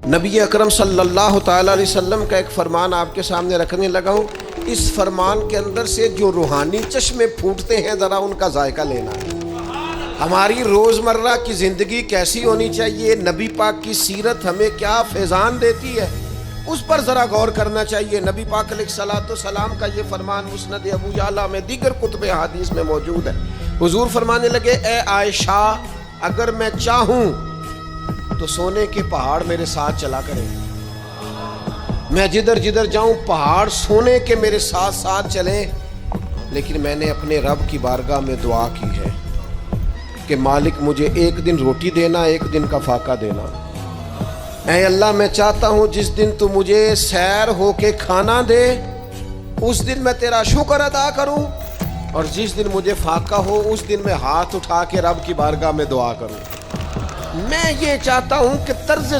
نبی اکرم صلی اللہ تعالیٰ علیہ وسلم کا ایک فرمان آپ کے سامنے رکھنے لگا ہوں. اس فرمان کے اندر سے جو روحانی چشمے پھوٹتے ہیں ذرا ان کا ذائقہ لینا ہے. ہماری روزمرہ کی زندگی کیسی ہونی چاہیے، نبی پاک کی سیرت ہمیں کیا فیضان دیتی ہے، اس پر ذرا غور کرنا چاہیے. نبی پاک علیہ الصلوۃ والسلام کا یہ فرمان مسند ابو یعلا میں دیگر کتب حدیث میں موجود ہے. حضور فرمانے لگے، اے عائشہ، اگر میں چاہوں تو سونے کے پہاڑ میرے ساتھ چلا کریں. میں جدھر جدھر جاؤں پہاڑ سونے کے میرے ساتھ ساتھ چلیں. لیکن میں نے اپنے رب کی بارگاہ میں دعا کی ہے کہ مالک مجھے ایک دن روٹی دینا، ایک دن کا فاقہ دینا. اے اللہ، میں چاہتا ہوں جس دن تو مجھے سیر ہو کے کھانا دے اس دن میں تیرا شکر ادا کروں، اور جس دن مجھے فاقہ ہو اس دن میں ہاتھ اٹھا کے رب کی بارگاہ میں دعا کروں. میں یہ چاہتا ہوں کہ طرز